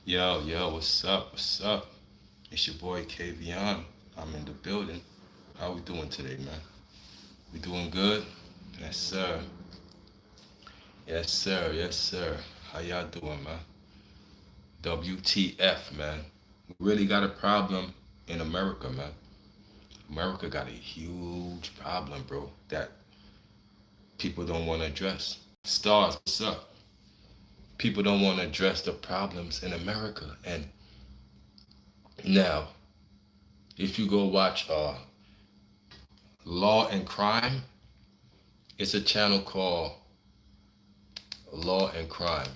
Yo, yo, what's up? What's up? It's your boy KVon. I'm in the building. How we doing today, man? We doing good? Yes, sir. Yes, sir. Yes, sir. How y'all doing, man? WTF, man. We really got a problem in America, man. America got a huge problem, bro, that people don't want to address. Stars, what's up? People don't want to address the problems in America. And now, if you go watch Law and Crime, it's a channel called Law and Crime.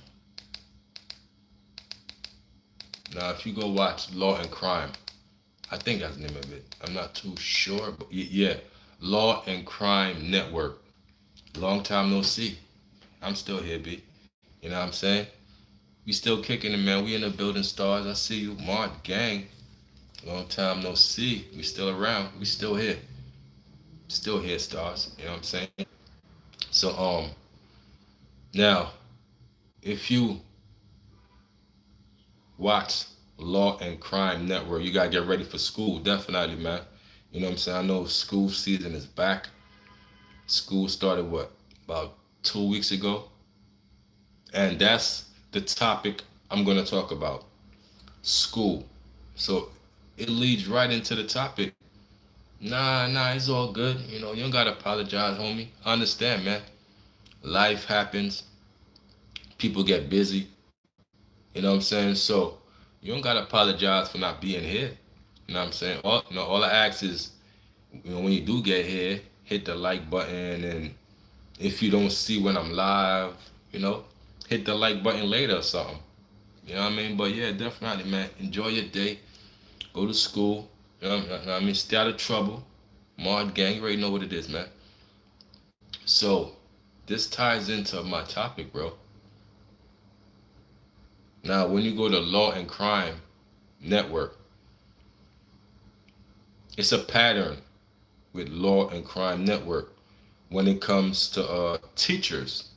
Now, if you go watch Law and Crime, I think that's the name of it. I'm not too sure, but yeah, Law and Crime Network. Long time no see. I'm still here, B. You know what I'm saying? We still kicking it, man. We in the building, stars. I see you, Mark, gang. Long time no see. We still around. We still here. Still here, stars. You know what I'm saying? So now if you watch Law and Crime Network, you gotta get ready for school, definitely, man. You know what I'm saying? I know school season is back. School started what, about 2 weeks ago? And that's the topic I'm gonna talk about. School. So it leads right into the topic. Nah, it's all good. You don't gotta apologize, homie. I understand, man. Life happens. People get busy. You know what I'm saying? So you don't gotta apologize for not being here. You know what I'm saying? All I ask is, when you do get here, hit the like button, and if you don't see when I'm live, hit the like button later or something. You know what I mean? But yeah, definitely, man. Enjoy your day. Go to school. You know what I mean? Stay out of trouble. Mod gang, you already know what it is, man. So this ties into my topic, bro. Now, when you go to Law and Crime Network, it's a pattern with Law and Crime Network when it comes to teachers.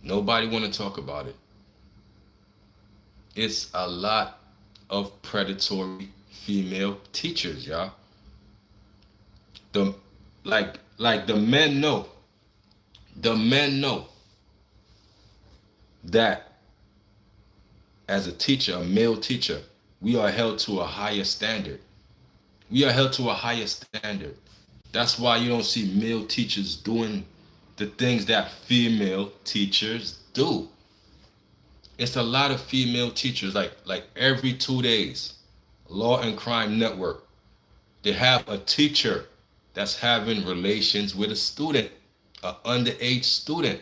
Nobody want to talk about it. It's a lot of predatory female teachers, y'all. The like the men know. The men know that as a teacher, a male teacher, we are held to a higher standard. We are held to a higher standard. That's why you don't see male teachers doing the things that female teachers do. It's a lot of female teachers, like every 2 days, Law and Crime Network, they have a teacher that's having relations with a student, an underage student.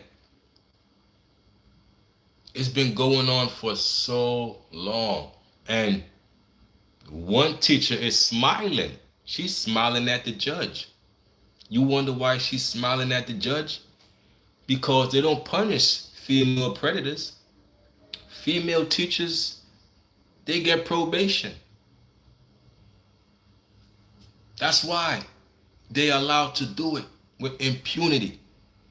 It's been going on for so long. And one teacher is smiling. She's smiling at the judge. You wonder why she's smiling at the judge? Because they don't punish female predators. Female teachers, they get probation. That's why they are allowed to do it with impunity.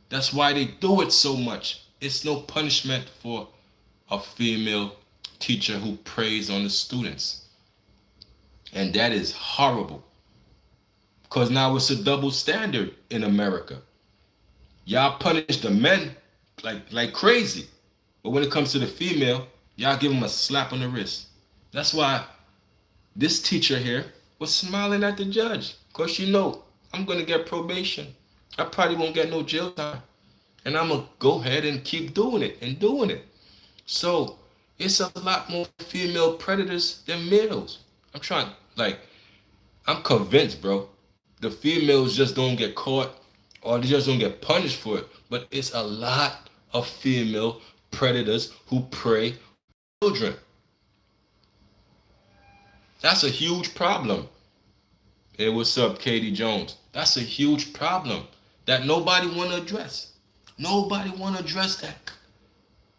That's why they do it so much. It's no punishment for a female teacher who preys on the students. And that is horrible. Because now it's a double standard in America. Y'all punish the men like crazy. But when it comes to the female, y'all give them a slap on the wrist. That's why this teacher here was smiling at the judge. Because I'm going to get probation. I probably won't get no jail time. And I'm going to go ahead and keep doing it and doing it. So it's a lot more female predators than males. I'm convinced, bro. The females just don't get caught or they just don't get punished for it. But it's a lot of female predators who prey on children. That's a huge problem. Hey, what's up, Katie Jones? That's a huge problem that nobody want to address. Nobody want to address that.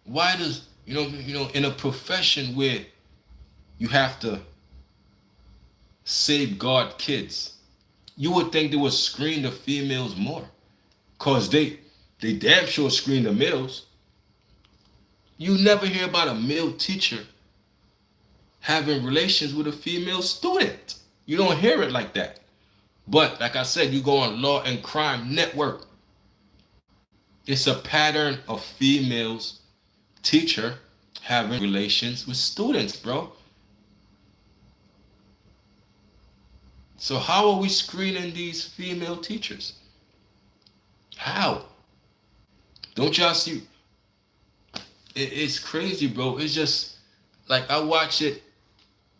Why does, in a profession where you have to safeguard kids, you would think they would screen the females more. Because they damn sure screen the males. You never hear about a male teacher having relations with a female student. You don't hear it like that. But like I said, you go on Law and Crime Network. It's a pattern of females teacher having relations with students, bro. So how are we screening these female teachers? How? Don't y'all see? It's crazy, bro. It's just like I watch it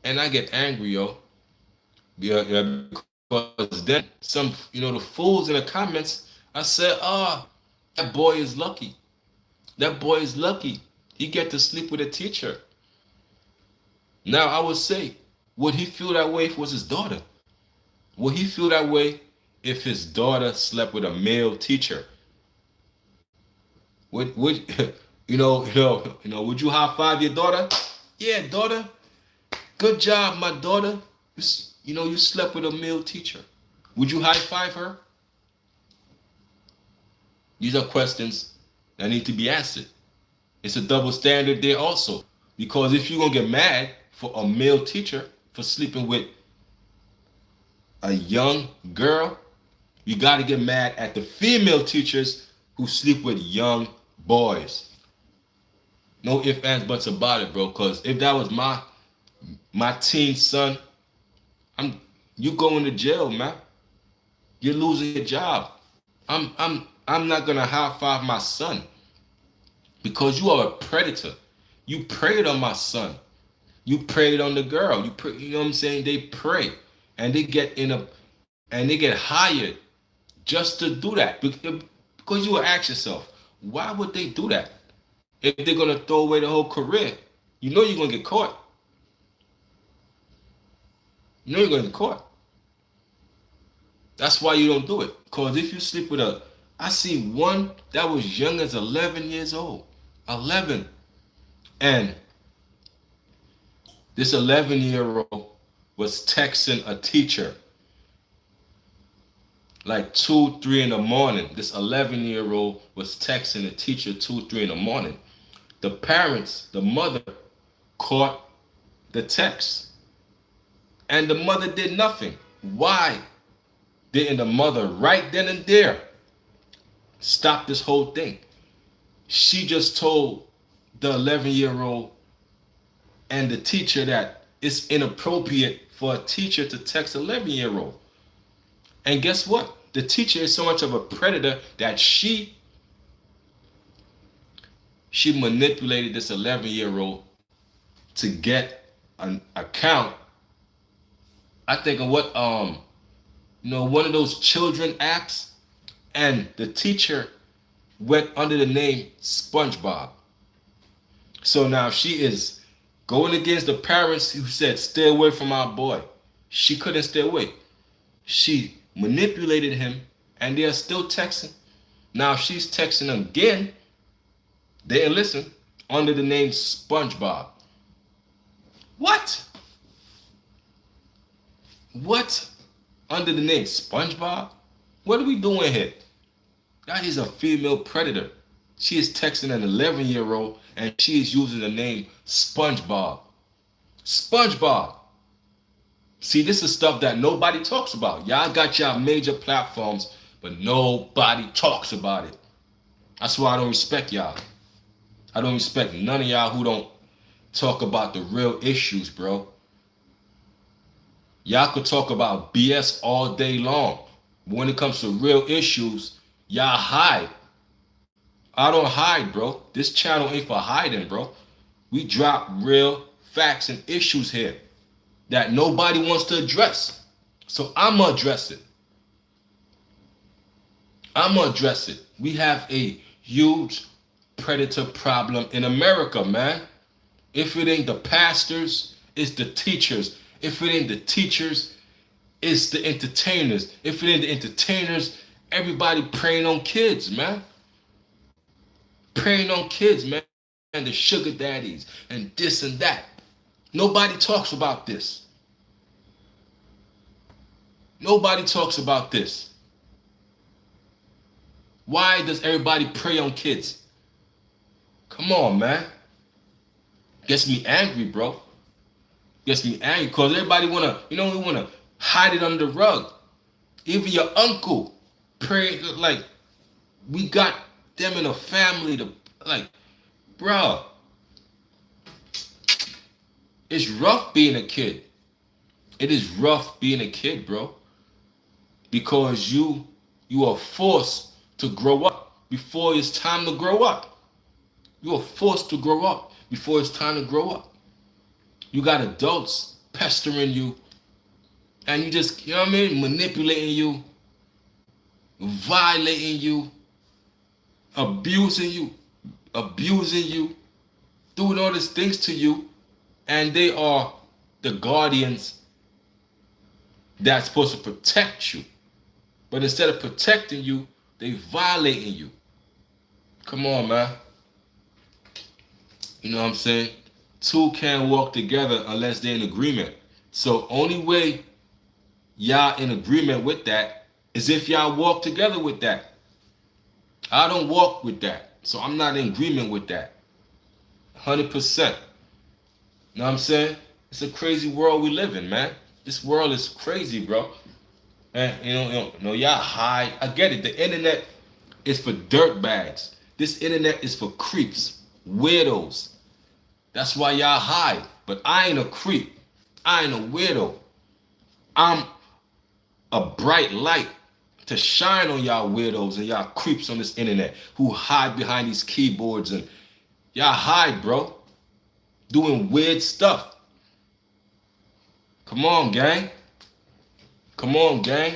and I get angry, yo. Yeah, because then some, the fools in the comments, I said, that boy is lucky. That boy is lucky. He get to sleep with a teacher. Now I would say, would he feel that way if it was his daughter? Would he feel that way if his daughter slept with a male teacher? Would would you high five your daughter? Yeah, daughter. Good job, my daughter. You slept with a male teacher. Would you high five her? These are questions that need to be answered. It's a double standard there also. Because if you're going to get mad for a male teacher for sleeping with a young girl, you got to get mad at the female teachers who sleep with young boys. No ifs, ands, buts about it, bro. Because if that was my teen son, you going to jail, man. You're losing your job. I'm not gonna high five my son because you are a predator. You preyed on my son. You preyed on the girl. You know what I'm saying? They prey and they get hired just to do that. Because you will ask yourself, why would they do that? If they're gonna throw away the whole career, you know you're gonna get caught. You know you're gonna get caught. That's why you don't do it. Because if you sleep with I see one that was young as 11 years old. 11. And this 11-year-old was texting a teacher like 2, 3 in the morning. This 11-year-old was texting a teacher 2, 3 in the morning. The parents, the mother, caught the text. And the mother did nothing. Why didn't the mother right then and there stop this whole thing? She just told the 11-year-old and the teacher that it's inappropriate for a teacher to text an 11-year-old. And guess what? The teacher is so much of a predator that she manipulated this 11-year-old to get an account. I think of what one of those children apps, and the teacher went under the name SpongeBob. So now she is going against the parents who said, stay away from our boy. She couldn't stay away. She manipulated him, and they are still texting. Now she's texting him again. They didn't listen, under the name SpongeBob. What? What? Under the name SpongeBob? What are we doing here? That is a female predator. She is texting an 11-year-old and she is using the name SpongeBob. SpongeBob. See, this is stuff that nobody talks about. Y'all got y'all major platforms, but nobody talks about it. That's why I don't respect y'all. I don't respect none of y'all who don't talk about the real issues, bro. Y'all could talk about BS all day long. But when it comes to real issues, y'all hide. I don't hide, bro. This channel ain't for hiding, bro. We drop real facts and issues here that nobody wants to address. So I'm going to address it. I'm going to address it. We have a huge predator problem in America, man. If it ain't the pastors, it's the teachers. If it ain't the teachers, it's the entertainers. If it ain't the entertainers, everybody preying on kids, man. Preying on kids, man. And the sugar daddies and this and that. Nobody talks about this. Nobody talks about this. Why does everybody prey on kids? Come on, man. Gets me angry, bro. Gets me angry because everybody wanna, we wanna hide it under the rug. Even your uncle, pray like we got them in a family to like, bro. It's rough being a kid. It is rough being a kid, bro, because you are forced to grow up before it's time to grow up. You are forced to grow up before it's time to grow up. You got adults pestering you, and you just, you know what I mean, manipulating you, violating you, abusing you, doing all these things to you, and they are the guardians that's supposed to protect you. But instead of protecting you, they violating you. Come on, man. You know what I'm saying? Two can't walk together unless they're in agreement. So only way y'all in agreement with that is if y'all walk together with that. I don't walk with that. So I'm not in agreement with that. 100%. You know what I'm saying? It's a crazy world we live in, man. This world is crazy, bro. And y'all hide. I get it. The internet is for dirtbags. This internet is for creeps, weirdos. That's why y'all hide. But I ain't a creep. I ain't a weirdo. I'm a bright light to shine on y'all weirdos and y'all creeps on this internet who hide behind these keyboards and y'all hide, bro. Doing weird stuff. Come on, gang. Come on, gang.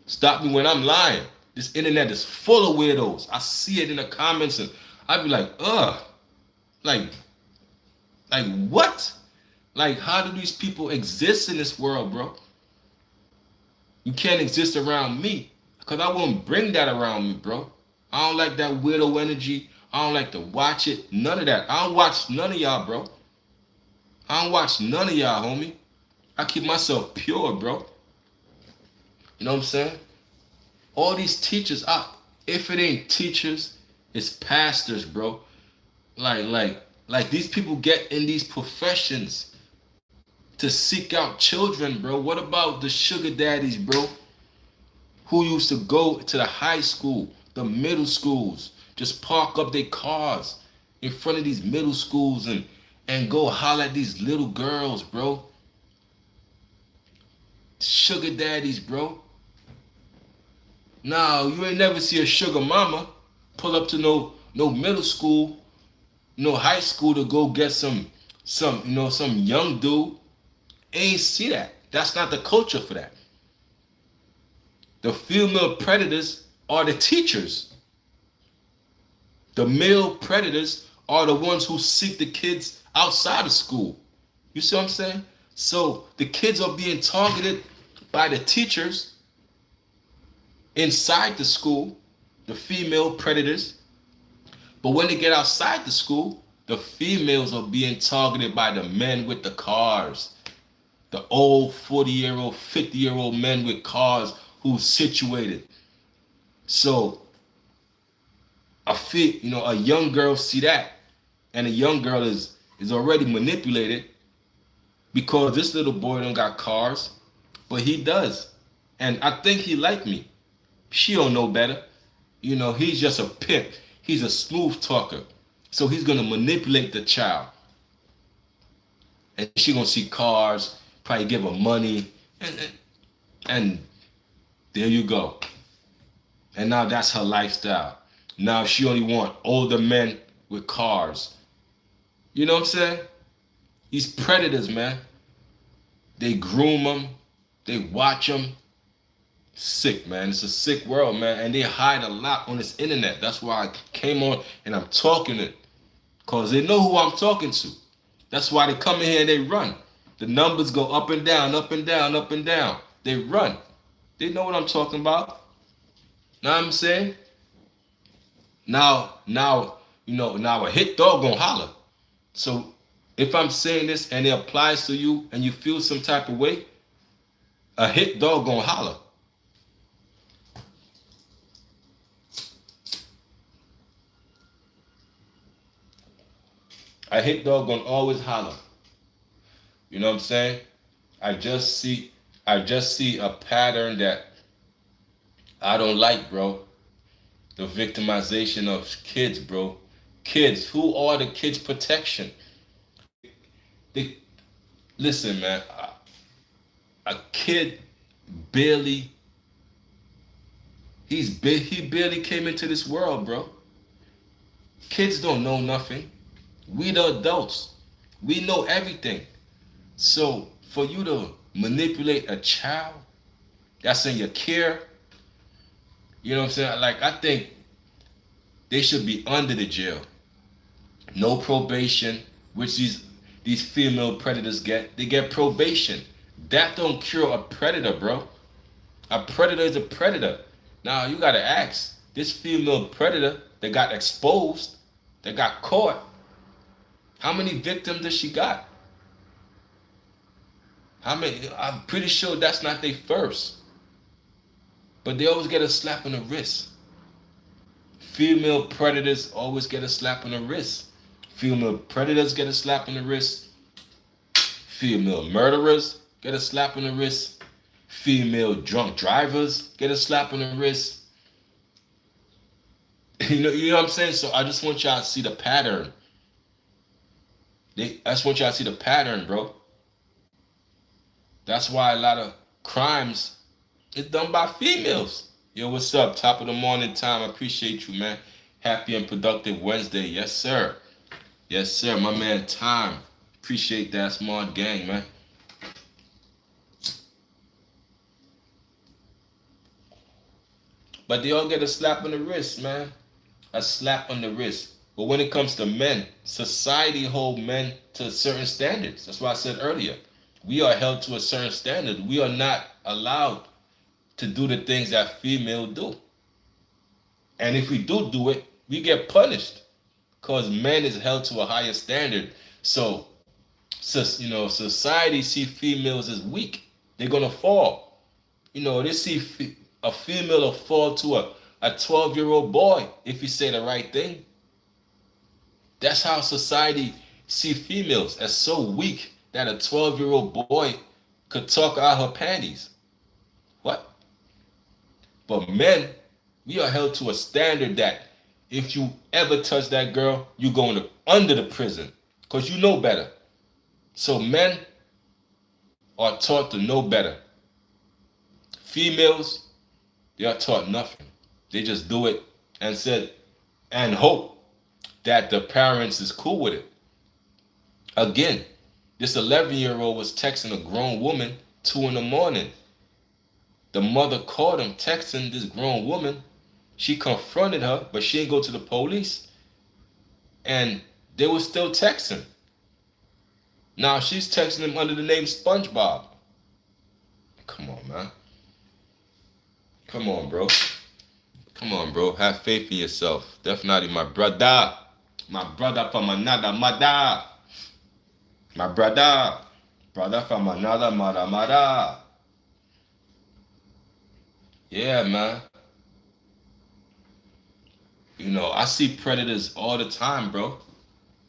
Stop me when I'm lying. This internet is full of weirdos. I see it in the comments and I be like, ugh. Like what? Like, how do these people exist in this world, bro? You can't exist around me because I won't bring that around me, bro. I don't like that weirdo energy. I don't like to watch it. None of that. I don't watch none of y'all, bro. I don't watch none of y'all, homie. I keep myself pure, bro. You know what I'm saying? All these teachers, if it ain't teachers, it's pastors, bro. Like these people get in these professions to seek out children, bro. What about the sugar daddies, bro? Who used to go to the high school, the middle schools, just park up their cars in front of these middle schools and go holler at these little girls, bro. Sugar daddies, bro. Now, you ain't never see a sugar mama pull up to no middle school, no high school to go get some young dude. Ain't see that. That's not the culture for that. The female predators are the teachers. The male predators are the ones who seek the kids outside of school. You see what I'm saying? So the kids are being targeted by the teachers inside the school, the female predators. But when they get outside the school, the females are being targeted by the men with the cars. The old 40-year-old, 50-year-old men with cars who's situated. So a young girl see that, and a young girl is already manipulated because this little boy don't got cars, but he does. And I think he like me. She don't know better. He's just a pimp. He's a smooth talker. So he's gonna manipulate the child. And she gonna see cars, probably give her money, and there you go. And now that's her lifestyle. Now she only want older men with cars. You know what I'm saying? These predators, man. They groom them. They watch them. Sick, man. It's a sick world, man. And they hide a lot on this internet. That's why I came on and I'm talking it. Because they know who I'm talking to. That's why they come in here and they run. The numbers go up and down, up and down, up and down. They run. They know what I'm talking about. Know what I'm saying? Now a hit dog gonna holler. So if I'm saying this and it applies to you and you feel some type of way, a hit dog gonna holler. A hit dog gonna always holler. You know what I'm saying? I just see I just see a pattern that I don't like, bro. The victimization of kids, bro. Kids, who are the kids' protection? They, listen, man. A kid barely he barely came into this world, bro. Kids don't know nothing. We the adults. We know everything. So for you to manipulate a child that's in your care, you know what I'm saying? Like, I think they should be under the jail. No probation, which these female predators get. They get probation. That don't cure a predator, bro. A predator is a predator. Now you gotta ask this female predator that got exposed, that got caught. How many victims does she got? How many? I'm pretty sure that's not their first, but they always get a slap on the wrist. Female predators always get a slap on the wrist. Female predators get a slap on the wrist. Female murderers get a slap on the wrist. Female drunk drivers get a slap on the wrist. You know what I'm saying? So I just want y'all to see the pattern. I just want y'all to see the pattern, bro. That's why a lot of crimes is done by females. Yo, what's up? Top of the morning time. I appreciate you, man. Happy and productive Wednesday. Yes, sir. Yes, sir. My man, Time. Appreciate that, smart gang, man. But they all get a slap on the wrist, man. A slap on the wrist. But when it comes to men, society hold men to certain standards. That's why I said earlier, we are held to a certain standard. We are not allowed to do the things that females do. And if we do it, we get punished because men is held to a higher standard. So society see females as weak. They're gonna fall. They see a female will fall to a 12-year-old boy if you say the right thing. That's how society see females as so weak that a 12-year-old boy could talk out her panties. What? But men, we are held to a standard that if you ever touch that girl, you're going under the prison because you know better. So men are taught to know better. Females, they are taught nothing. They just do it and hope that the parents is cool with it. Again, this 11-year-old was texting a grown woman 2 a.m. The mother called him texting this grown woman. She confronted her, but she didn't go to the police. And they were still texting. Now she's texting him under the name SpongeBob. Come on, man. Come on, bro. Come on, bro. Have faith in yourself. Definitely my brother. My brother from another mother. My brother. Brother from another mother. Yeah, man. I see predators all the time, bro.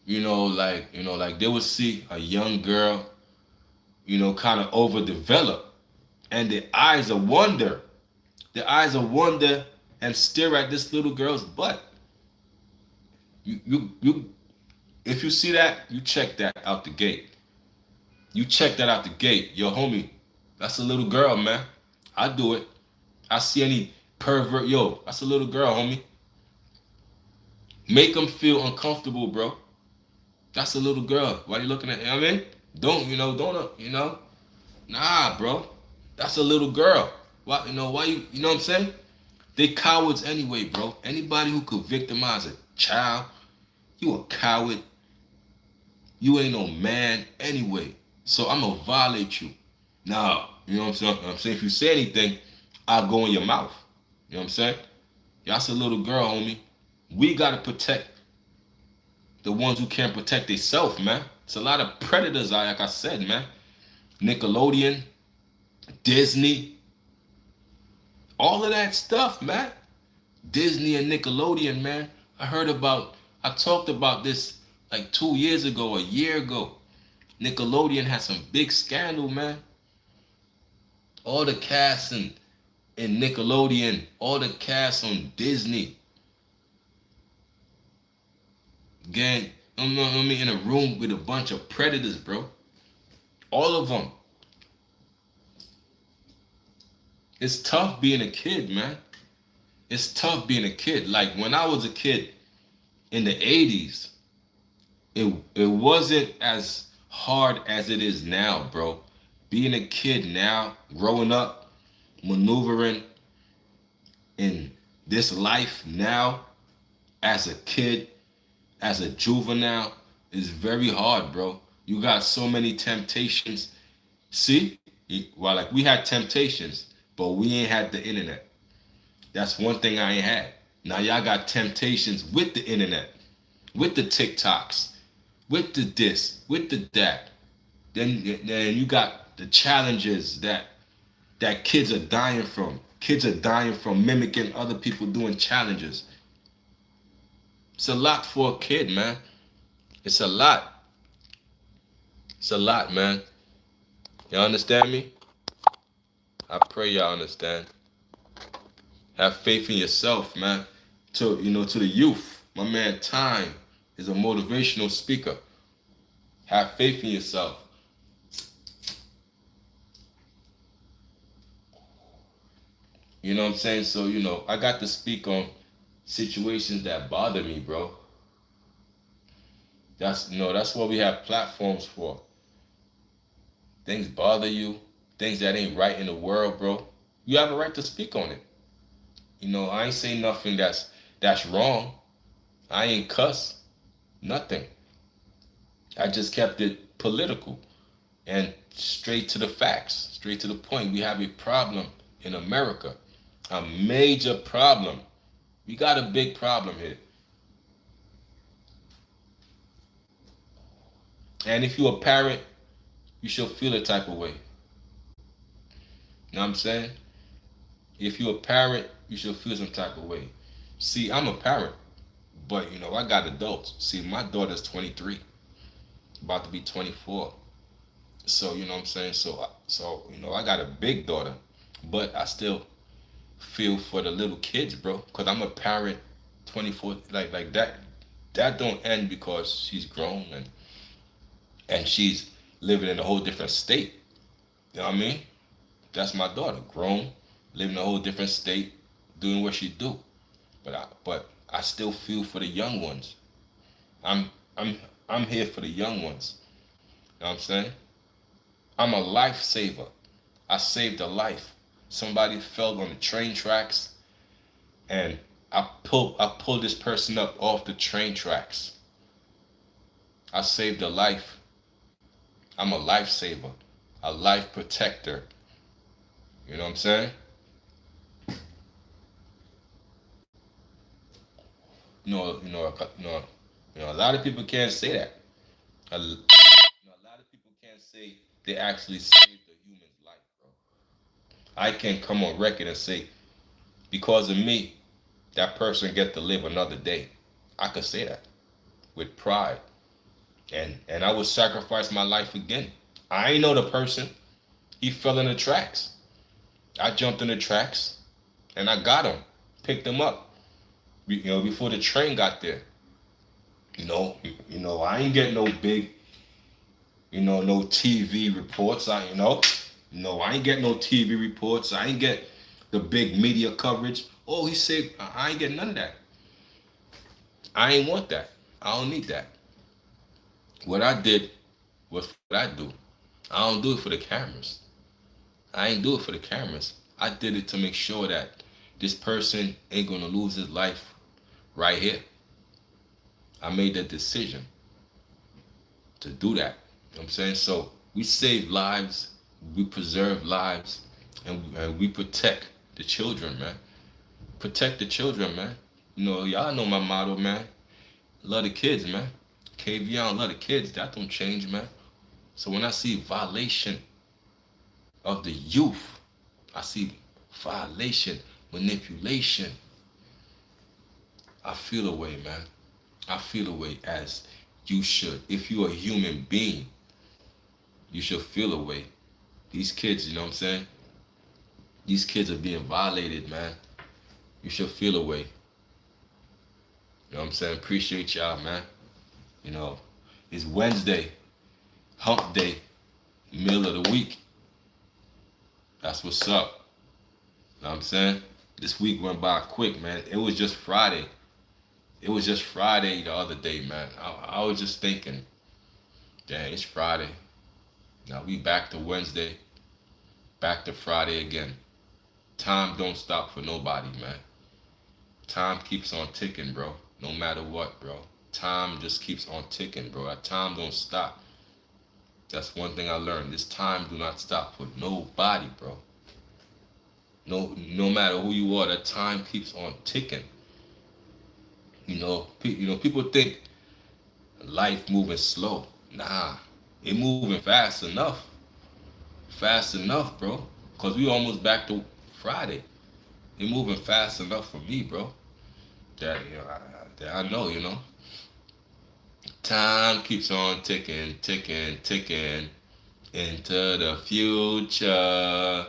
Like they would see a young girl, kind of overdeveloped, and their eyes of wonder. Their eyes of wonder and stare at this little girl's butt. If you see that, you check that out the gate. You check that out the gate. Yo, homie, that's a little girl, man. I do it. I see any pervert, yo, that's a little girl, homie. Make them feel uncomfortable, bro. That's a little girl. Why you looking at me? I mean, don't. Nah, bro. That's a little girl. Why you know what I'm saying? They cowards anyway, bro. Anybody who could victimize a child, you a coward. You ain't no man anyway. So I'm gonna violate you. Now, you know what I'm saying? If you say anything, I'll go in your mouth. You know what I'm saying? That's a little girl, homie. We gotta protect the ones who can't protect themselves, man. It's a lot of predators out, like I said, man. Nickelodeon, Disney, all of that stuff, man. Disney and Nickelodeon, man. I talked about this like 2 years ago, a year ago. Nickelodeon had some big scandal, man. All the cast in Nickelodeon, all the cast on Disney, gang. I mean, in a room with a bunch of predators, bro. All of them. It's tough being a kid, man. It's tough being a kid. Like when I was a kid in the 80s, it wasn't as hard as it is now, bro. Being a kid now, growing up, maneuvering in this life now as a kid, as a juvenile, is very hard, bro. You got so many temptations. See? Well, like we had temptations, but we ain't had the internet. That's one thing I ain't had. Now y'all got temptations with the internet, with the TikToks, with the this, with the that. Then you got the challenges that kids are dying from. Kids are dying from mimicking other people doing challenges. It's a lot for a kid, man. It's a lot. It's a lot, man. Y'all understand me? I pray y'all understand. Have faith in yourself, man. To the youth, my man Time is a motivational speaker. Have faith in yourself. You know what I'm saying? So, I got to speak on situations that bother me, bro. That's what we have platforms for. Things bother you, things that ain't right in the world, bro. You have a right to speak on it. I ain't say nothing that's wrong. I ain't cuss. Nothing. I just kept it political and straight to the facts, straight to the point. We have a problem in America. A major problem. We got a big problem here. And if you're a parent, you should feel a type of way. You know what I'm saying? If you're a parent, you should feel some type of way. See, I'm a parent, but I got adults. See, my daughter's 23, about to be 24. So, you know what I'm saying? So I got a big daughter, but I still feel for the little kids, bro, because I'm a parent 24, like that. That don't end because she's grown and she's living in a whole different state. You know what I mean? That's my daughter, grown, living in a whole different state, doing what she do. But I still feel for the young ones. I'm I'm here for the young ones. You know what I'm saying? I'm a lifesaver. I saved a life. Somebody fell on the train tracks and I pulled this person up off the train tracks. I saved a life. I'm a lifesaver, a life protector. You know what I'm saying? A lot of people can't say that. A lot of people can't say they actually saved a human's life, bro. I can come on record and say, because of me, that person get to live another day. I could say that with pride. And I would sacrifice my life again. I ain't know the person. He fell in the tracks. I jumped in the tracks and I got him, picked him up. Before the train got there. I ain't get no big, no TV reports. I ain't get no TV reports. I ain't get the big media coverage. Oh, he said, I ain't get none of that. I ain't want that. I don't need that. What I did was what I do. I don't do it for the cameras. I ain't do it for the cameras. I did it to make sure that this person ain't gonna lose his life right here. I made that decision to do that. You know what I'm saying? So we save lives, we preserve lives, and we protect the children, man. Protect the children, man. Y'all know my motto, man. Love the kids, man. KVN, love the kids. That don't change, man. So when I see violation of the youth, I see violation, manipulation, I feel a way, man. I feel a way as You should. If you're a human being, you should feel a way. These kids, you know what I'm saying? These kids are being violated, man. You should feel a way. You know what I'm saying? Appreciate y'all, man. You know, it's Wednesday, hump day, middle of the week. That's what's up. You know what I'm saying? This week went by quick, man. It was just Friday. It was just Friday the other day, man. I was just thinking, dang, it's Friday. Now we back to Wednesday, back to Friday again. Time don't stop for nobody, man. Time keeps on ticking, bro. No matter what, bro. Time just keeps on ticking, bro. That time don't stop. That's one thing I learned. This time do not stop for nobody, bro. No matter who you are, that time keeps on ticking. You know, people think life moving slow. Nah, it moving fast enough. Fast enough, bro. Cause we almost back to Friday. It moving fast enough for me, bro. That I know, you know. Time keeps on ticking, ticking, ticking into the future.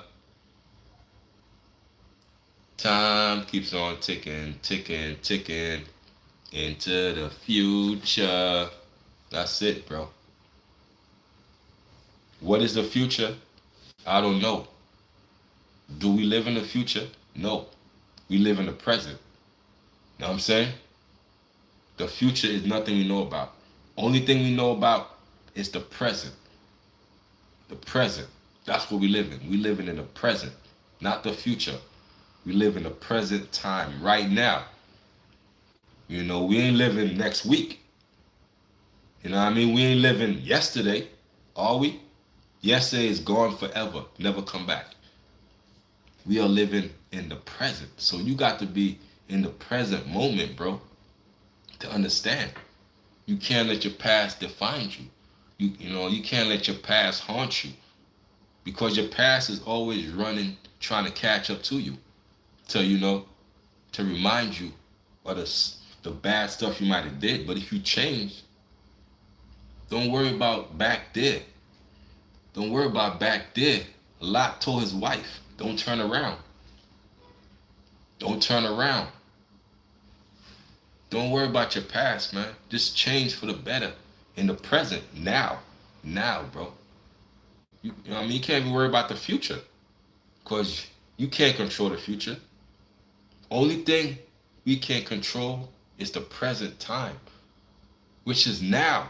Time keeps on ticking, ticking, ticking into the future. That's it, bro. What is the future? I don't know. Do we live in the future? No. We live in the present. You know what I'm saying? The future is nothing we know about. Only thing we know about is the present. The present. That's what we live in. We living in the present, not the future. We live in the present time, right now. You know, we ain't living next week. You know what I mean? We ain't living yesterday, are we? Yesterday is gone forever, never come back. We are living in the present. So you got to be in the present moment, bro, to understand. You can't let your past define you. You can't let your past haunt you, because your past is always running, trying to catch up to you, to remind you of the bad stuff you might have did. But if you change, don't worry about back there. Don't worry about back there. Lot told his wife, don't turn around. Don't turn around. Don't worry about your past, man. Just change for the better in the present, now. Now, bro. You know what I mean? You can't even worry about the future, because you can't control the future. Only thing we can't control is the present time, which is now.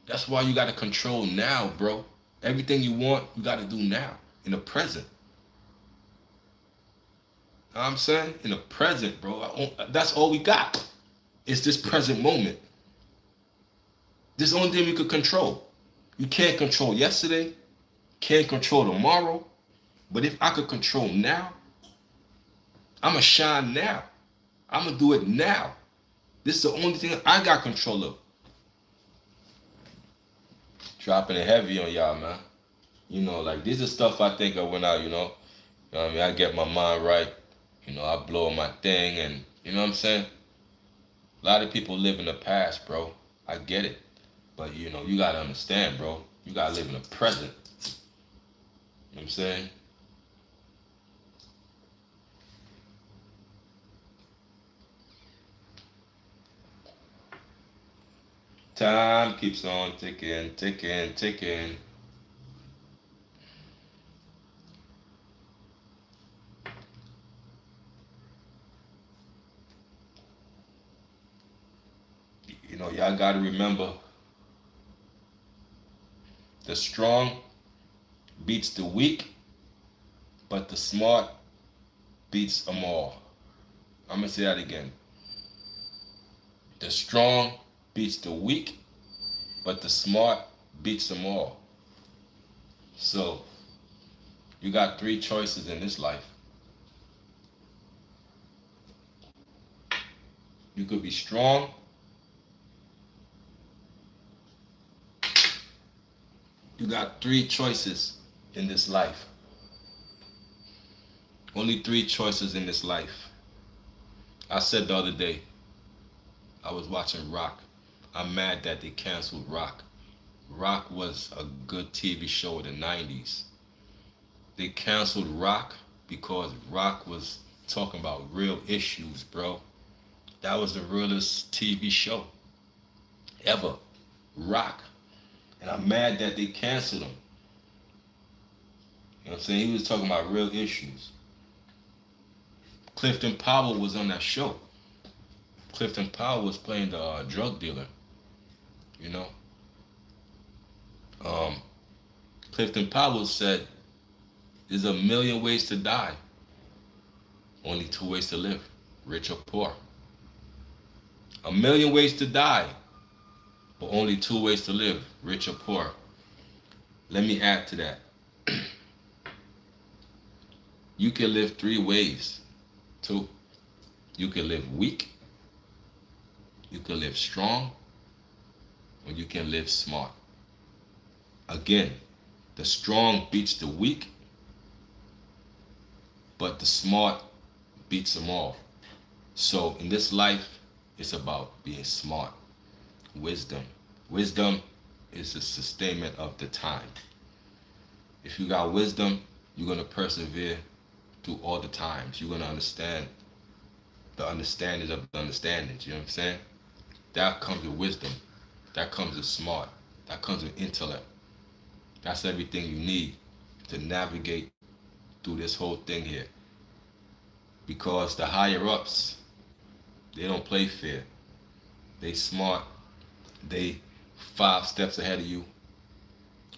That's why you got to control now, bro. Everything you want, you got to do now, in the present. You know what I'm saying? In the present, bro. That's all we got. It's this present moment. This is the only thing we could control. You can't control yesterday, can't control tomorrow. But if I could control now, I'ma shine now. I'ma do it now. This is the only thing I got control of. Dropping it heavy on y'all, man. You know, like, this is stuff I think of when I, you know what I mean? I get my mind right. You know, I blow my thing, and you know what I'm saying? A lot of people live in the past, bro. I get it. But, you know, you got to understand, bro. You got to live in the present. You know what I'm saying? Time keeps on ticking, ticking, ticking. You know, y'all got to remember, the strong beats the weak, but the smart beats them all. I'm going to say that again. The strong beats the weak, but the smart beats them all. So, you got 3 choices in this life. You could be strong, you got 3 choices in this life. Only 3 choices in this life. I said the other day, I was watching Rock. I'm mad that they canceled Rock. Rock was a good TV show in the 90s. They canceled Rock because Rock was talking about real issues, bro. That was the realest TV show ever. Rock. And I'm mad that they canceled him. You know what I'm saying? He was talking about real issues. Clifton Powell was on that show. Clifton Powell was playing the drug dealer. You know? Um, Clifton Powell said, there's a million ways to die. Only two ways to live, rich or poor. A million ways to die, but only two ways to live, rich or poor. Let me add to that. You can live three ways, too. You can live weak, you can live strong, or you can live smart. Again, the strong beats the weak, but the smart beats them all. So in this life, it's about being smart. Wisdom. Wisdom is the sustainment of the time. If you got wisdom, you're going to persevere through all the times. You're going to understand the understandings of the understandings. You know what I'm saying? That comes with wisdom. That comes with smart. That comes with intellect. That's everything you need to navigate through this whole thing here. Because the higher ups, they don't play fair. They smart. They 5 steps ahead of you.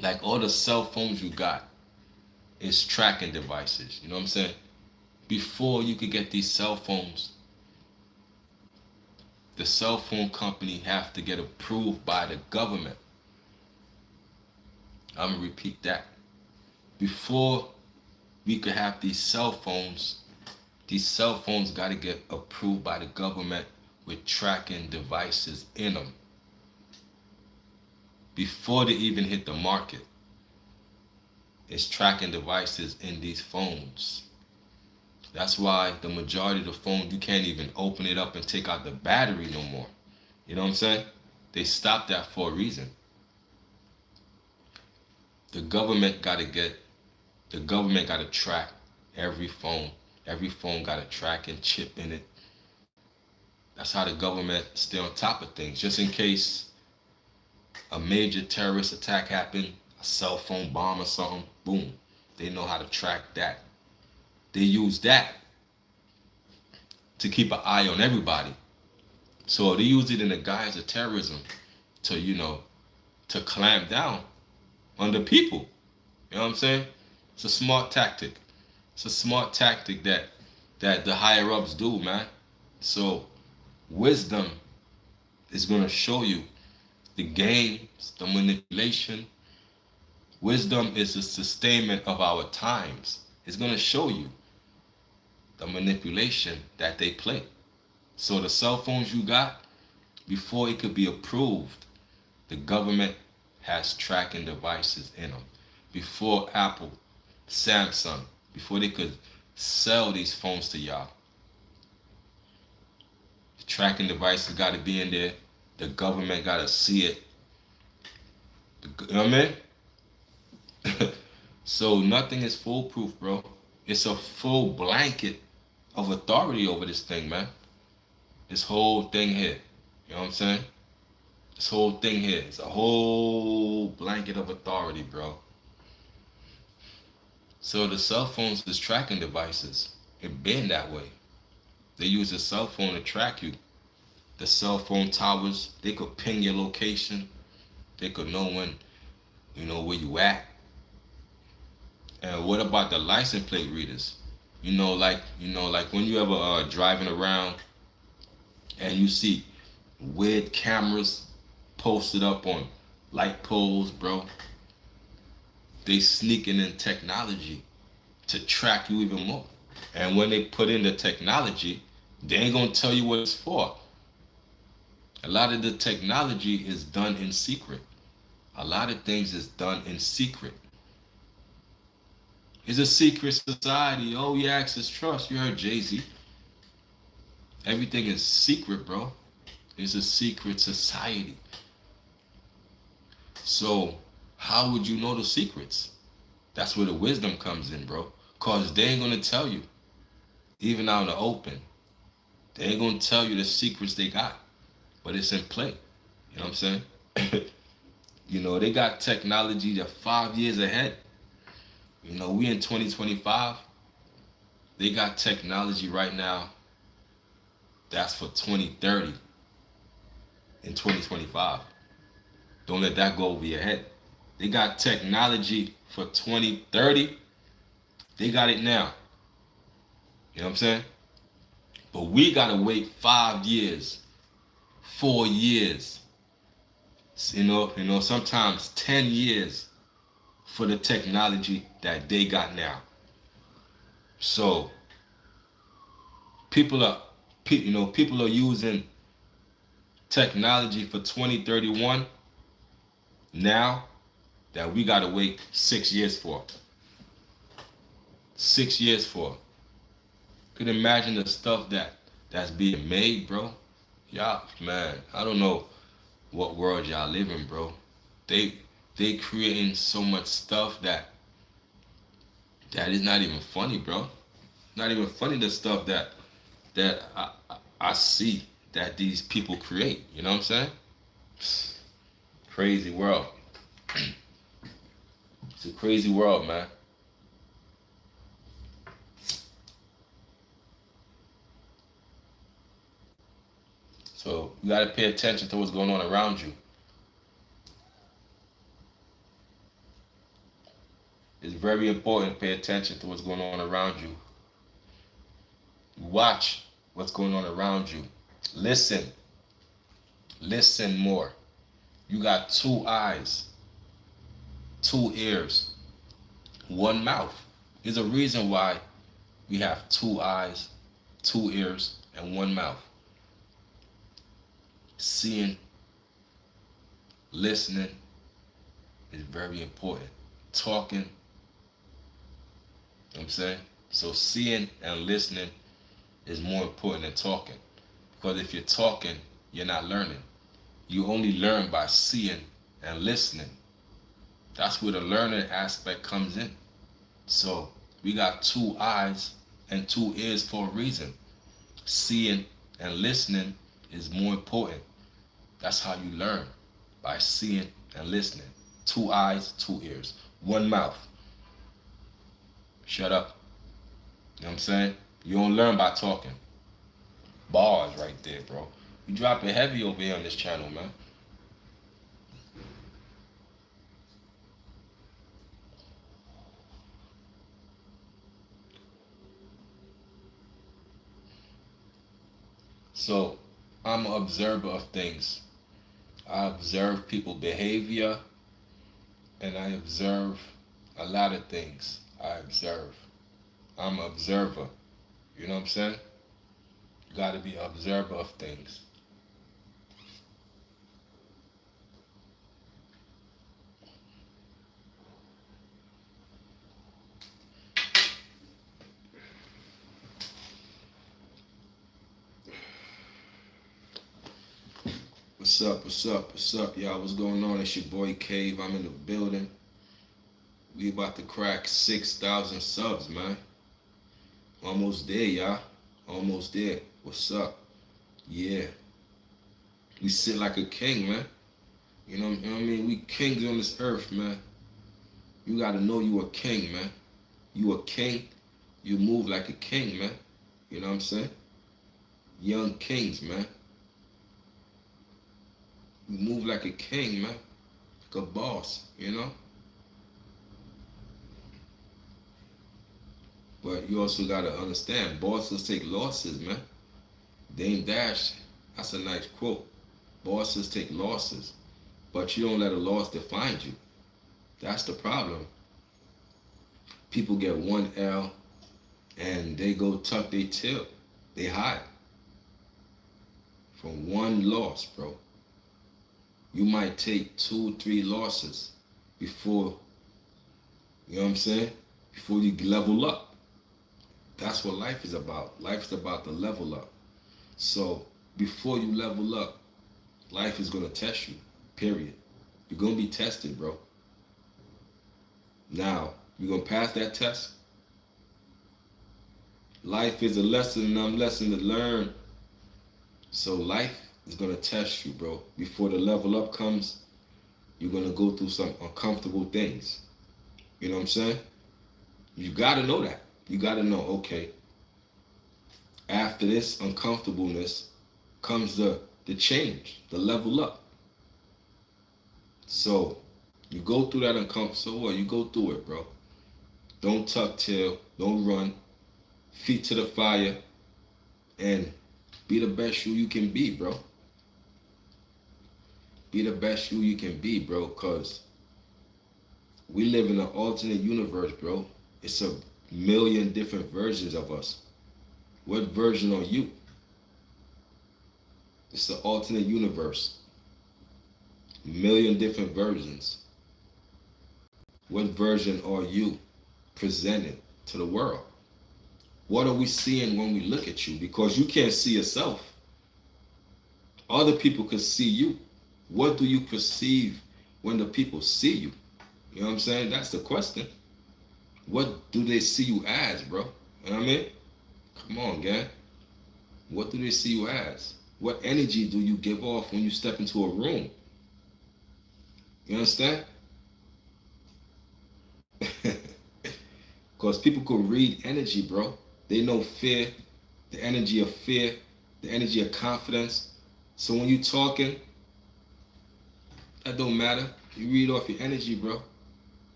Like all the cell phones you got is tracking devices. You know what I'm saying? Before you could get these cell phones, the cell phone company have to get approved by the government. I'm gonna repeat that. Before we could have these cell phones got to get approved by the government with tracking devices in them before they even hit the market. It's tracking devices in these phones. That's why the majority of the phone, you can't even open it up and take out the battery no more. You know what I'm saying? They stopped that for a reason. The government got to track every phone. Every phone got a tracking chip in it. That's how the government stay on top of things. Just in case a major terrorist attack happened, a cell phone bomb or something, boom. They know how to track that. They use that to keep an eye on everybody. So they use it in the guise of terrorism to, to clamp down on the people. You know what I'm saying? It's a smart tactic. It's a smart tactic that the higher ups do, man. So wisdom is gonna show you the games, the manipulation. Wisdom is the sustainment of our times. It's gonna show you the manipulation that they play. So the cell phones you got, before it could be approved, the government has tracking devices in them. Before Apple, Samsung, before they could sell these phones to y'all, the tracking devices got to be in there. The government got to see it. You know what I mean? So nothing is foolproof, bro. It's a full blanket of authority over this thing, man. This whole thing here. You know what I'm saying? This whole thing here. It's a whole blanket of authority, bro. So the cell phones is tracking devices. It been that way. They use the cell phone to track you. The cell phone towers, they could ping your location. They could know when, where you at. And what about the license plate readers? Like when you ever driving around and you see weird cameras posted up on light poles, bro. They sneaking in technology to track you even more. And when they put in the technology, they ain't gonna tell you what it's for. A lot of the technology is done in secret. A lot of things is done in secret. It's a secret society. Oh, yeah, access trust. You heard Jay-Z. Everything is secret, bro. It's a secret society. So how would you know the secrets? That's where the wisdom comes in, bro. Cause they ain't gonna tell you, even out in the open. They ain't gonna tell you the secrets they got, but it's in play. You know what I'm saying? They got technology that 5 years ahead. We in 2025. They got technology right now that's for 2030 in 2025. Don't let that go over your head. They got technology for 2030. They got it now. You know what I'm saying? But we gotta wait 5 years, 4 years, sometimes 10 years for the technology that they got now. So people are people are using technology for 2031 now that we gotta wait 6 years for. 6 years for. Could imagine the stuff that's being made, bro. Y'all, man, I don't know what world y'all live in, bro. They they creating so much stuff that is not even funny, bro. Not even funny the stuff that I see that these people create. You know what I'm saying? Crazy world. It's a crazy world, man. So you gotta pay attention to what's going on around you. It's very important to pay attention to what's going on around you. Watch what's going on around you. Listen. Listen more. You got 2 eyes, 2 ears, one mouth. There's a reason why we have 2 eyes, 2 ears, and one mouth. Seeing, listening is very important. Talking, you know what I'm saying? So seeing and listening is more important than talking. Because if you're talking, you're not learning. You only learn by seeing and listening. That's where the learning aspect comes in. So we got 2 eyes and 2 ears for a reason. Seeing and listening is more important. That's how you learn, by seeing and listening. 2 eyes, 2 ears, one mouth. Shut up. You know what I'm saying? You don't learn by talking. Bars right there, bro. You dropping heavy over here on this channel, man. So I'm an observer of things. I observe people behavior and I observe a lot of things. I observe. I'm an observer. You know what I'm saying? You gotta be an observer of things. What's up? What's up? What's up, y'all? What's going on? It's your boy Cave. I'm in the building. We about to crack 6,000 subs, man. Almost there, y'all. Almost there. What's up? Yeah. We sit like a king, man. You know what I mean? We kings on this earth, man. You gotta know you a king, man. You a king, you move like a king, man. You know what I'm saying? Young kings, man. You move like a king, man. Like a boss, you know? But you also gotta understand, bosses take losses, man. Dame Dash, that's a nice quote. Bosses take losses, but you don't let a loss define you. That's the problem. People get one L and they go tuck their tail. They hide from one loss, bro. You might take 2, 3 losses before, you know what I'm saying? Before you level up. That's what life is about. Life is about the level up. So before you level up, life is gonna test you, period. You're gonna be tested, bro. Now, you're gonna pass that test. Life is a lesson, and I'm lesson to learn. So life is gonna test you, bro. Before the level up comes, you're gonna go through some uncomfortable things. You know what I'm saying? You gotta know that. You gotta know, okay, after this uncomfortableness comes the change, the level up. So you go through that uncomfortable, so what? You go through it, bro. Don't tuck tail, don't run, feet to the fire, and be the best you can be, bro. Be the best you can be, bro, because we live in an alternate universe, bro. It's a million different versions of us. What version are you? It's the alternate universe. A million different versions. What version are you presenting to the world? What are we seeing when we look at you? Because you can't see yourself. Other people can see you. What do you perceive when the people see you? You know what I'm saying? That's the question. What do they see you as, bro? You know what I mean? Come on, gang. What do they see you as? What energy do you give off when you step into a room? You understand? Because people could read energy, bro. They know fear, the energy of fear, the energy of confidence. So when you talking, that don't matter. You read off your energy, bro.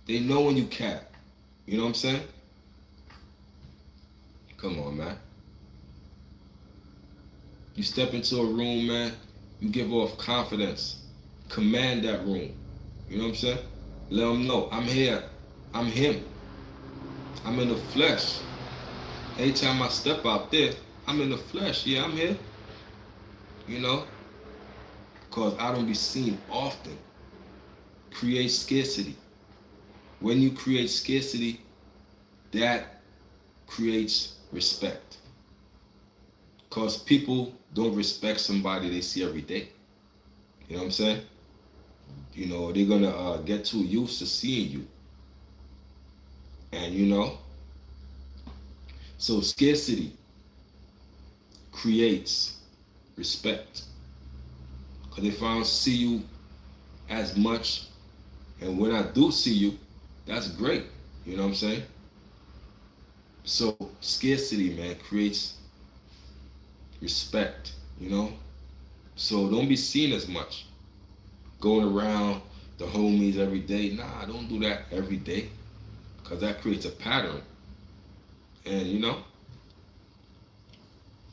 They know when you cap. You know what I'm saying? Come on, man. You step into a room, man, you give off confidence. Command that room. You know what I'm saying? Let them know, I'm here. I'm him. I'm in the flesh. Anytime I step out there, I'm in the flesh. Yeah, I'm here. You know? Because I don't be seen often. Create scarcity. When you create scarcity, that creates respect. Because people don't respect somebody they see every day. You know what I'm saying? You know, they're going to get too used to seeing you. And, you know, so scarcity creates respect. Because if I don't see you as much, and when I do see you, that's great. You know what I'm saying? So scarcity, man, creates respect, you know? So don't be seen as much. Going around the homies every day. Nah, don't do that every day. Because that creates a pattern. And, you know,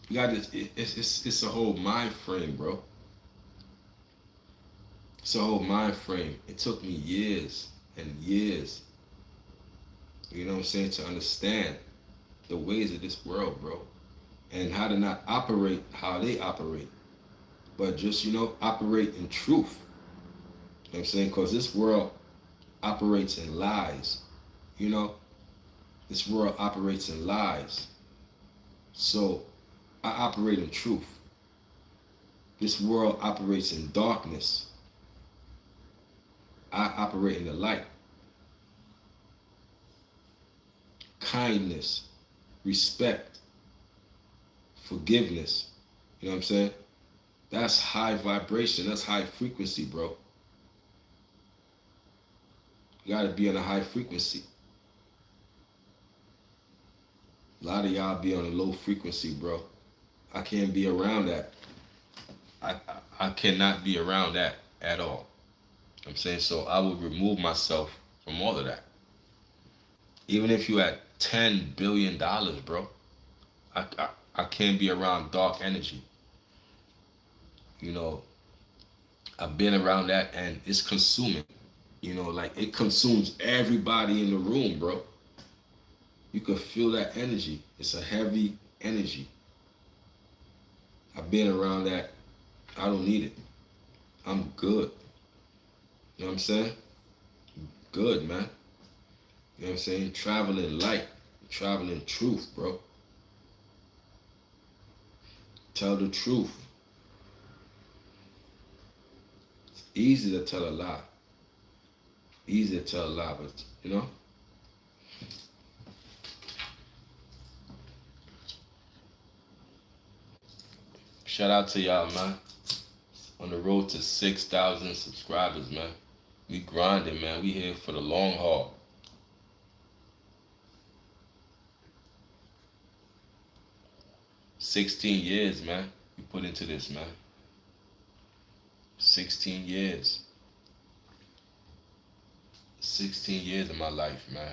you got this, it's a whole mind frame, bro. It's a whole mind frame. It took me years and years, you know what I'm saying, to understand the ways of this world, bro. And how to not operate how they operate. But just, you know, operate in truth. You know what I'm saying? Because this world operates in lies. You know? This world operates in lies. So I operate in truth. This world operates in darkness. I operate in the light. Kindness, respect, forgiveness. You know what I'm saying? That's high vibration. That's high frequency, bro. You gotta be on a high frequency. A lot of y'all be on a low frequency, bro. I can't be around that. I cannot be around that at all. I'm saying, so I would remove myself from all of that. Even if you had $10 billion, bro, I can't be around dark energy. You know, I've been around that and it's consuming. You know, like it consumes everybody in the room, bro. You can feel that energy. It's a heavy energy. I've been around that. I don't need it. I'm good. You know what I'm saying? Good, man. You know what I'm saying? Traveling light. Traveling truth, bro. Tell the truth. It's easy to tell a lie. easier to elaborate, you know? Shout out to y'all, man. On the road to 6,000 subscribers, man. We grinding, man. We here for the long haul. 16 years, man. We put into this, man. 16 years. 16 years of my life, man.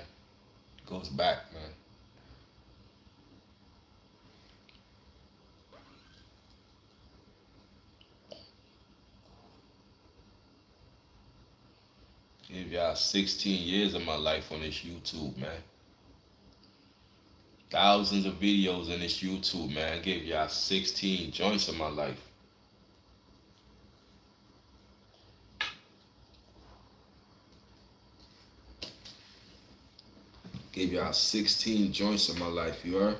Goes back, man. Give y'all 16 years of my life on this YouTube, man. Thousands of videos in this YouTube, man. I gave y'all 16 joints of my life. Gave y'all 16 joints of my life, you heard?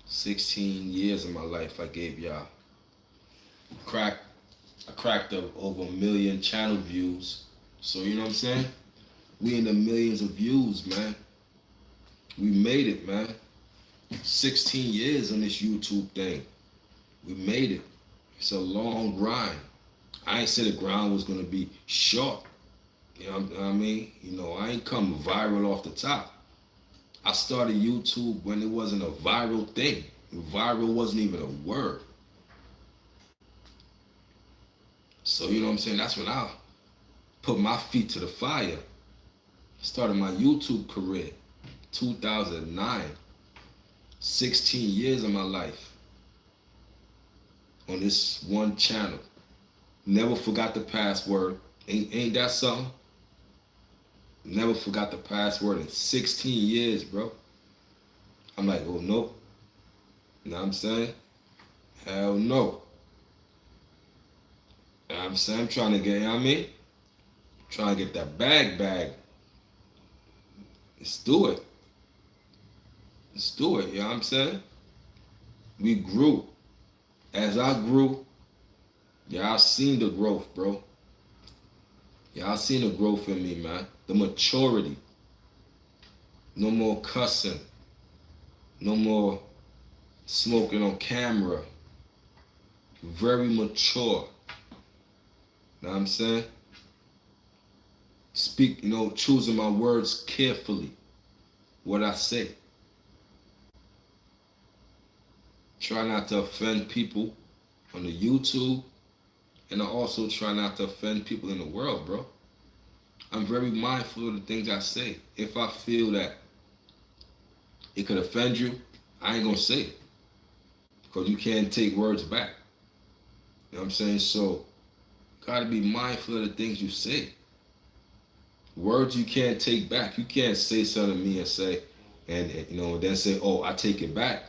16 years of my life I gave y'all. I cracked up over 1 million channel views. So you know what I'm saying? We in the millions of views, man. We made it, man. 16 years on this YouTube thing. We made it. It's a long grind. I ain't said the grind was gonna be short. You know what I mean? You know, I ain't come viral off the top. I started YouTube when it wasn't a viral thing. Viral wasn't even a word. So you know what I'm saying? That's when I put my feet to the fire. Started my YouTube career, 2009. 16 years of my life on this one channel. Never forgot the password. Ain't that something? Never forgot the password in 16 years, bro. I'm like, oh, no. You know what I'm saying? Hell no. You know what I'm saying? I'm trying to get, you know what I mean? Trying to get that bag. Let's do it. Let's do it, you know what I'm saying? We grew. As I grew, y'all seen the growth, bro. Y'all seen the growth in me, man. The maturity. No more cussing. No more smoking on camera. Very mature. Know what I'm saying? Speak, you know, choosing my words carefully. What I say. Try not to offend people on the YouTube. And I also try not to offend people in the world, bro. I'm very mindful of the things I say. If I feel that it could offend you, I ain't gonna say it. Because you can't take words back. You know what I'm saying? So, gotta be mindful of the things you say. Words you can't take back. You can't say something to me and say, and you know, then say, oh, I take it back.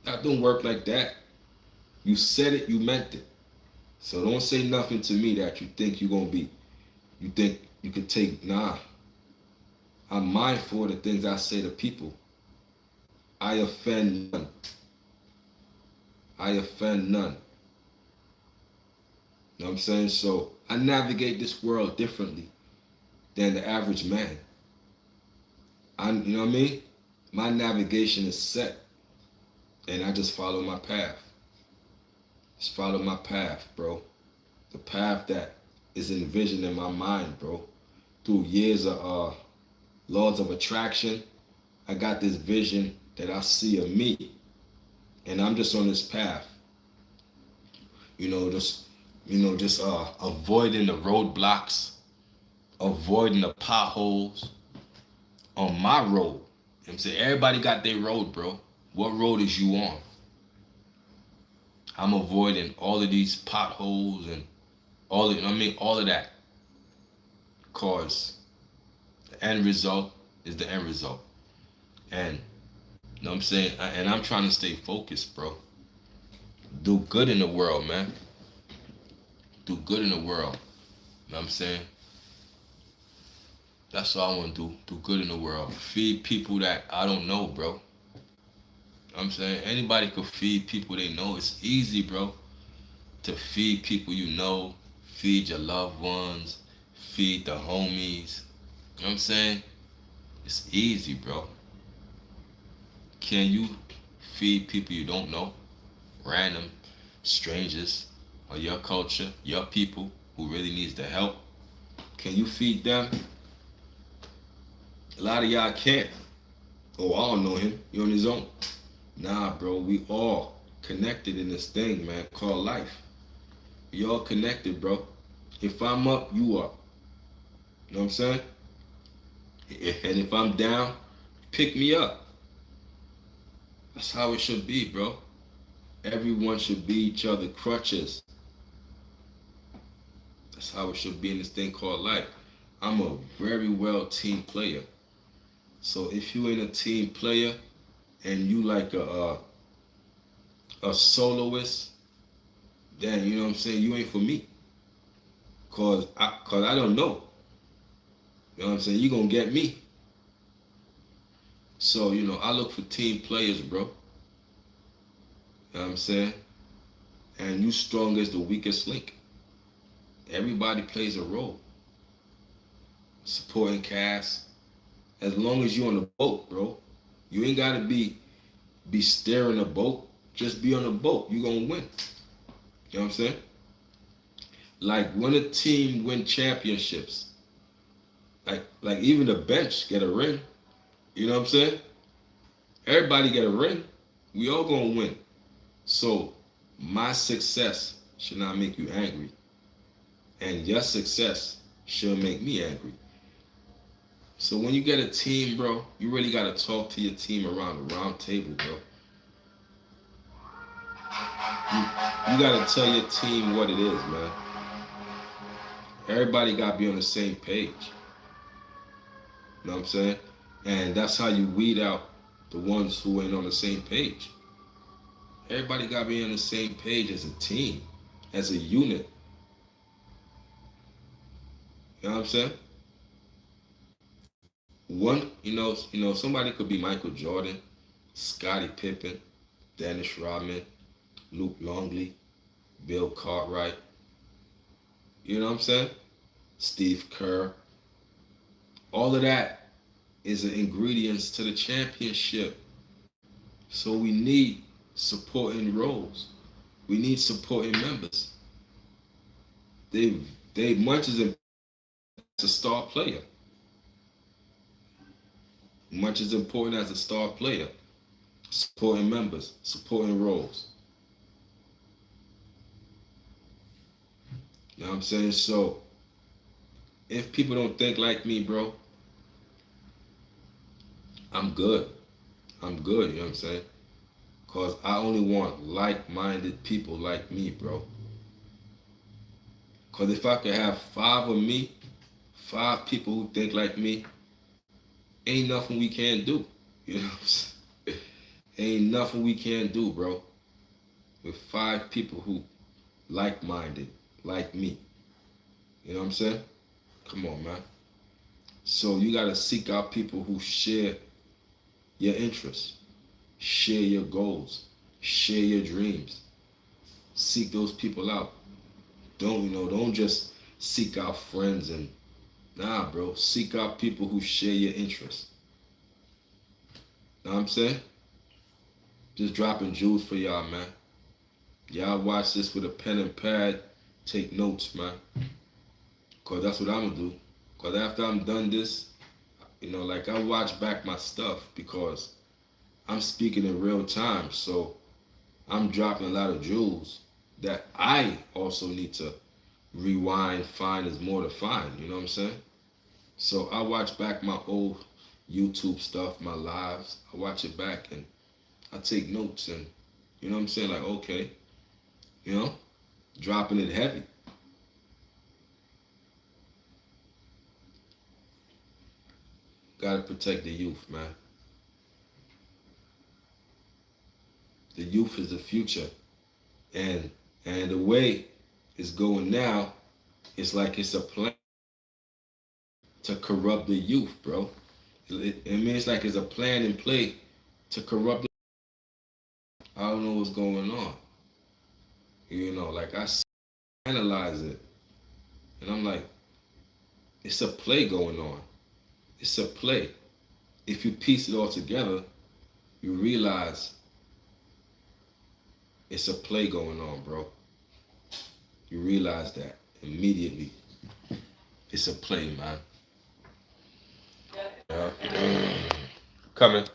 That don't work like that. You said it, you meant it. So don't say nothing to me that you think you're gonna be, you think you could take. Nah. I'm mindful of the things I say to people. I offend none. I offend none. You know what I'm saying? So I navigate this world differently than the average man. You know what I mean? My navigation is set. And I just follow my path. Just follow my path, bro. The path that is envisioned in my mind, bro. Through years of laws of attraction, I got this vision that I see of me. And I'm just on this path. Just avoiding the roadblocks, avoiding the potholes on my road. You know what I'm saying? Everybody got their road, bro. What road is you on? I'm avoiding all of these potholes and all of that. Cause the end result is the end result. And you know what I'm saying? And I'm trying to stay focused, bro. Do good in the world, man. Do good in the world. You know what I'm saying? That's all I want to do. Do good in the world. Feed people that I don't know, bro. I'm saying anybody could feed people they know. It's easy, bro, to feed people you know, feed your loved ones, feed the homies. You know what I'm saying? It's easy, bro. Can you feed people you don't know? Random strangers or your culture, your people who really needs the help? Can you feed them? A lot of y'all can't. Oh, I don't know him. He on his own. Nah, bro. We all connected in this thing, man, called life. We all connected, bro. If I'm up, you up. You know what I'm saying? And if I'm down, pick me up. That's how it should be, bro. Everyone should be each other crutches. That's how it should be in this thing called life. I'm a very well team player. So if you ain't a team player and you like a soloist, then you know what I'm saying, you ain't for me. Cause I don't know. You know what I'm saying? You gonna get me. So, I look for team players, bro. You know what I'm saying? And you strong as the weakest link. Everybody plays a role. Supporting cast. As long as you on the boat, bro. You ain't gotta be steering a boat. Just be on the boat. You gonna win. You know what I'm saying? Like when a team win championships, like even the bench get a ring. You know what I'm saying? Everybody get a ring. We all gonna win. So my success should not make you angry. And your success should make me angry. So when you get a team, bro, you really gotta talk to your team around the round table, bro. You gotta tell your team what it is, man. Everybody gotta be on the same page. You know what I'm saying? And that's how you weed out the ones who ain't on the same page. Everybody gotta be on the same page as a team, as a unit. You know what I'm saying? Somebody could be Michael Jordan, Scottie Pippen, Dennis Rodman, Luke Longley, Bill Cartwright. You know what I'm saying? Steve Kerr. All of that is the ingredients to the championship. So we need supporting roles. We need supporting members. Dave Munch is a star player. Much is important as a star player. Supporting members, supporting roles. You know what I'm saying? So if people don't think like me, bro, I'm good. I'm good, you know what I'm saying? Because I only want like-minded people like me, bro. Because if I could have 5 of me, 5 people who think like me, ain't nothing we can't do. You know what I'm saying? Ain't nothing we can't do, bro. With 5 people who like-minded, like me. You know what I'm saying? Come on, man. So you gotta seek out people who share your interests, share your goals, share your dreams. Seek those people out. Don't just seek out friends and nah, bro. Seek out people who share your interests. Know what I'm saying? Just dropping jewels for y'all, man. Y'all watch this with a pen and pad. Take notes, man. Cause that's what I'm gonna do. Cause after I'm done this, like I watch back my stuff because I'm speaking in real time. So I'm dropping a lot of jewels that I also need to rewind, find is more to find. You know what I'm saying? So I watch back my old YouTube stuff, my lives. I watch it back and I take notes and you know what I'm saying? Like, okay, dropping it heavy. Gotta protect the youth, man. The youth is the future. And the way it's going now, it's like it's a plan to corrupt the youth, bro. It means like it's a plan in play to corrupt the I don't know what's going on. Like I analyze it. And I'm like, It's a play going on. It's a play. If you piece it all together, you realize it's a play going on, bro. You realize that immediately. It's a play, man. Yeah. Coming.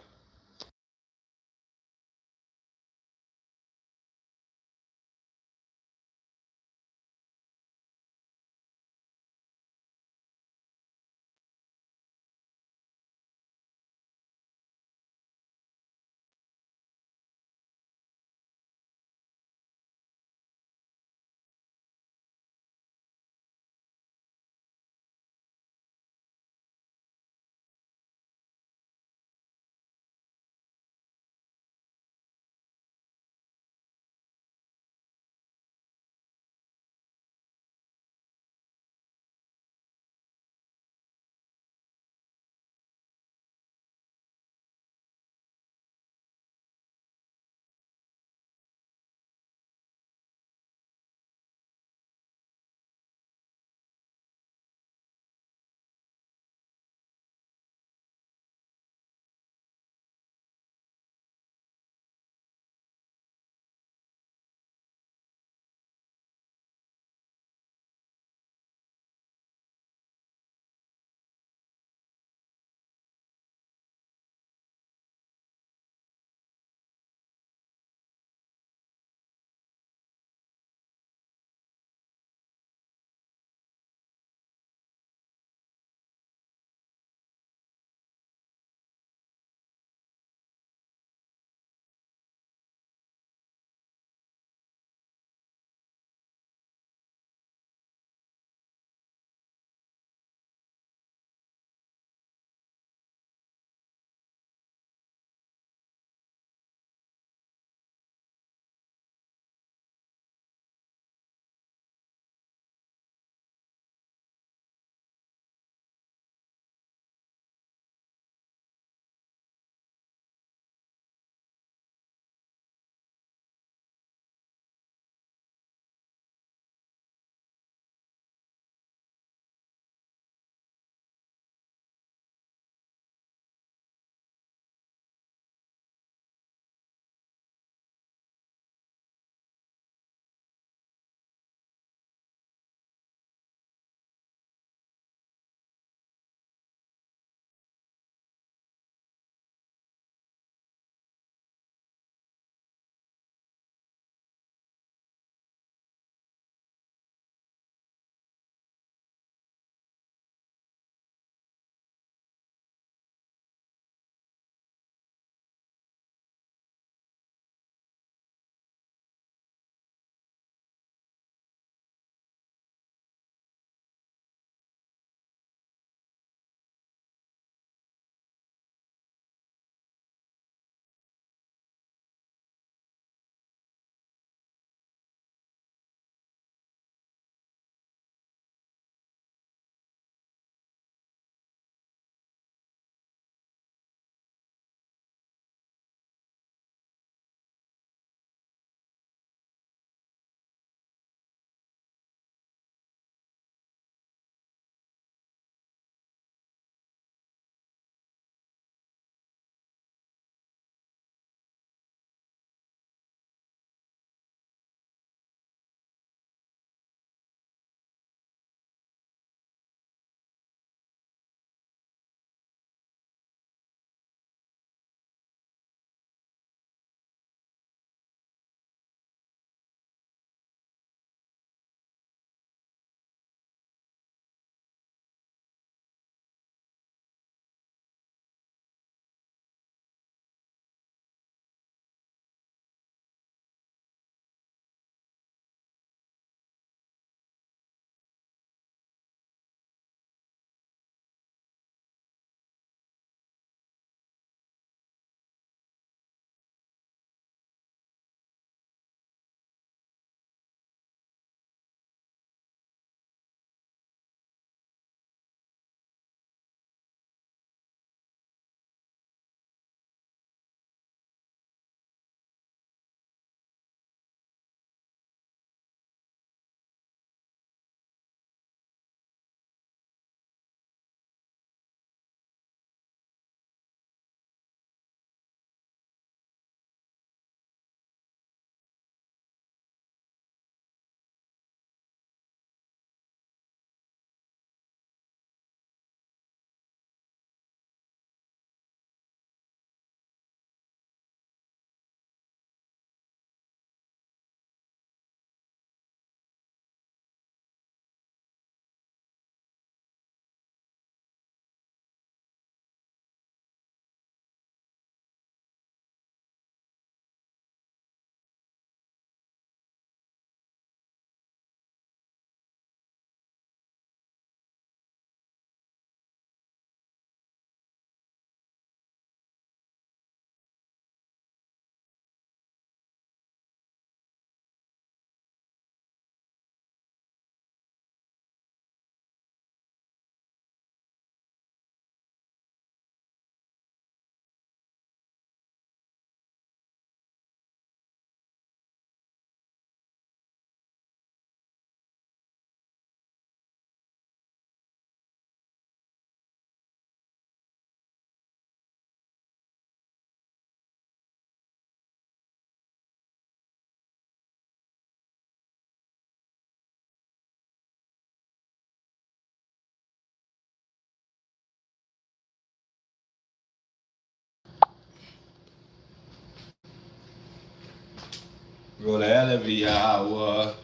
Roll a hell of a hour.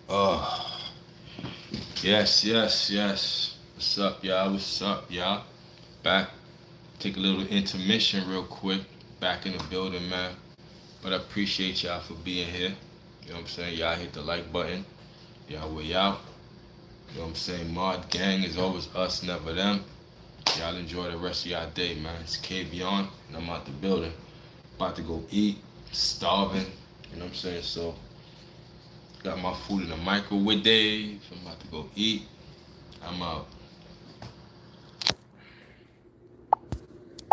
Oh, yes, yes, yes. What's up, y'all? What's up, y'all? Back. Take a little intermission real quick. Back in the building, man. But I appreciate y'all for being here. You know what I'm saying? Y'all hit the like button. Y'all way out. You know what I'm saying? Mod gang is always us, never them. Y'all enjoy the rest of y'all day, man. It's Kavion, and I'm out the building. About to go eat. Starving. You know what I'm saying? So, got my food in the microwave. I'm about to go eat. I'm out.